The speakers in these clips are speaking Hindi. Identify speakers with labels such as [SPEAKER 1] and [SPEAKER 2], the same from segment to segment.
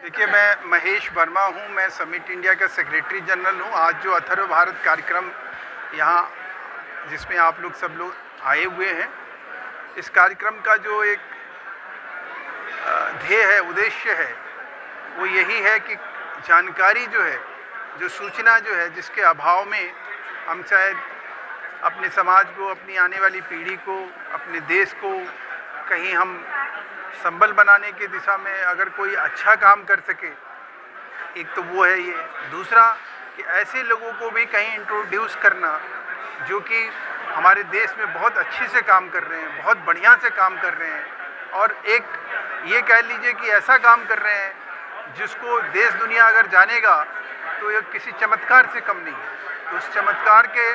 [SPEAKER 1] देखिए, मैं महेश वर्मा हूँ। मैं समिट इंडिया का सेक्रेटरी जनरल हूँ। आज जो अथर्व भारत कार्यक्रम यहाँ जिसमें आप लोग सब लोग आए हुए हैं, इस कार्यक्रम का जो एक ध्येय है, उद्देश्य है, वो यही है कि जानकारी जो है, जो सूचना जो है, जिसके अभाव में हम शायद अपने समाज को, अपनी आने वाली पीढ़ी को, अपने देश को कहीं हम संबल बनाने की दिशा में अगर कोई अच्छा काम कर सके, एक तो वो है ये। दूसरा कि ऐसे लोगों को भी कहीं इंट्रोड्यूस करना जो कि हमारे देश में बहुत अच्छे से काम कर रहे हैं, बहुत बढ़िया से काम कर रहे हैं, और एक ये कह लीजिए कि ऐसा काम कर रहे हैं जिसको देश दुनिया अगर जानेगा तो ये किसी चमत्कार से कम नहीं है। तो उस चमत्कार के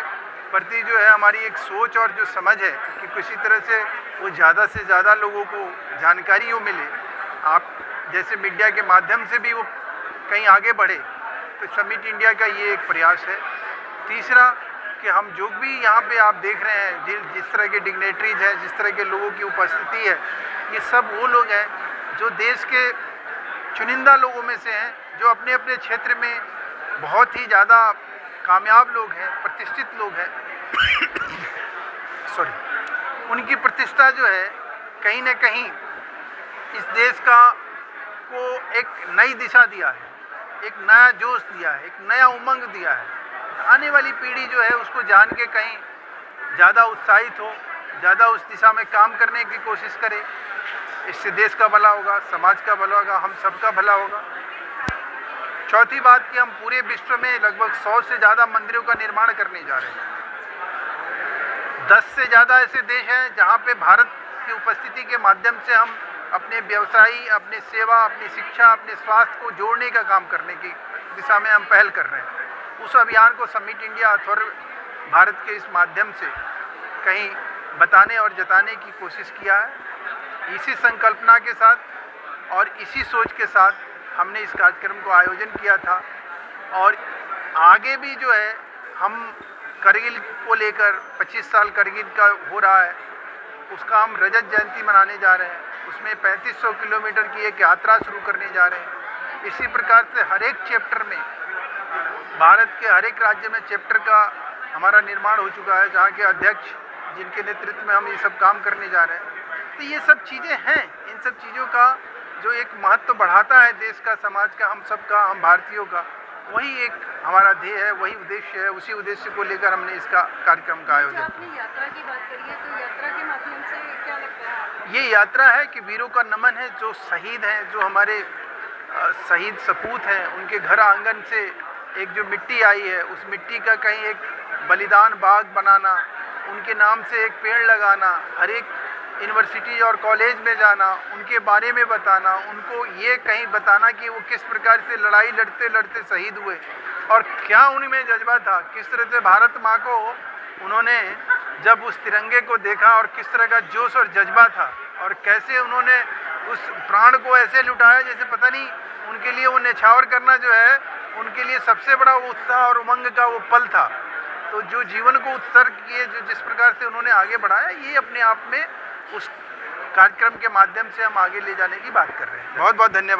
[SPEAKER 1] प्रति जो है हमारी एक सोच और जो समझ है कि किसी तरह से वो ज़्यादा से ज़्यादा लोगों को जानकारी वो मिले, आप जैसे मीडिया के माध्यम से भी वो कहीं आगे बढ़े, तो समिट इंडिया का ये एक प्रयास है। तीसरा कि हम जो भी यहाँ पे आप देख रहे हैं, जिस तरह के डिग्नेटरीज हैं, जिस तरह के लोगों की उपस्थिति है, ये सब वो लोग हैं जो देश के चुनिंदा लोगों में से हैं, जो अपने अपने क्षेत्र में बहुत ही ज़्यादा कामयाब लोग हैं, प्रतिष्ठित लोग हैं। सॉरी, उनकी प्रतिष्ठा जो है कहीं ना कहीं इस देश को एक नई दिशा दिया है, एक नया जोश दिया है, एक नया उमंग दिया है। आने वाली पीढ़ी जो है उसको जान के कहीं ज़्यादा उत्साहित हो, ज़्यादा उस दिशा में काम करने की कोशिश करे। इससे देश का भला होगा, समाज का भला होगा, हम सबका भला होगा। चौथी बात कि हम पूरे विश्व में लगभग 100 से ज़्यादा मंदिरों का निर्माण करने जा रहे हैं। 10 से ज़्यादा ऐसे देश हैं जहाँ पे भारत की उपस्थिति के माध्यम से हम अपने व्यवसायी, अपने सेवा, अपनी शिक्षा, अपने स्वास्थ्य को जोड़ने का काम करने की दिशा में हम पहल कर रहे हैं। उस अभियान को समिट इंडिया अथर्व भारत के इस माध्यम से कहीं बताने और जताने की कोशिश किया है। इसी संकल्पना के साथ और इसी सोच के साथ हमने इस कार्यक्रम को आयोजन किया था, और आगे भी जो है हम करगिल को लेकर 25 साल करगिल का हो रहा है, उसका हम रजत जयंती मनाने जा रहे हैं। उसमें 3500 किलोमीटर की एक यात्रा शुरू करने जा रहे हैं। इसी प्रकार से हर एक चैप्टर में, भारत के हर एक राज्य में चैप्टर का हमारा निर्माण हो चुका है, जहाँ के अध्यक्ष जिनके नेतृत्व में हम ये सब काम करने जा रहे हैं। तो ये सब चीज़ें हैं, इन सब चीज़ों का जो एक महत्व बढ़ाता है देश का, समाज का, हम सब का, हम भारतीयों का, वही एक हमारा ध्येय है, वही उद्देश्य है। उसी उद्देश्य को लेकर हमने इसका कार्यक्रम का आयोजन किया।
[SPEAKER 2] आपने यात्रा की बात करी है, तो यात्रा के माध्यम से क्या लगता है?
[SPEAKER 1] ये यात्रा है कि वीरों का नमन है, जो शहीद हैं, जो हमारे शहीद सपूत हैं, उनके घर आंगन से एक जो मिट्टी आई है, उस मिट्टी का कहीं एक बलिदान बाग बनाना, उनके नाम से एक पेड़ लगाना, हर एक यूनिवर्सिटी और कॉलेज में जाना, उनके बारे में बताना, उनको ये कहीं बताना कि वो किस प्रकार से लड़ाई लड़ते लड़ते शहीद हुए और क्या उनमें जज्बा था, किस तरह से भारत माँ को उन्होंने जब उस तिरंगे को देखा और किस तरह का जोश और जज्बा था, और कैसे उन्होंने उस प्राण को ऐसे लुटाया जैसे पता नहीं उनके लिए वो न्यौछावर करना जो है उनके लिए सबसे बड़ा उत्साह और उमंग का वो पल था। तो जो जीवन को उत्सर्ग किए, जो जिस प्रकार से उन्होंने आगे बढ़ाया, ये अपने आप में उस कार्यक्रम के माध्यम से हम आगे ले जाने की बात कर रहे हैं। बहुत बहुत धन्यवाद।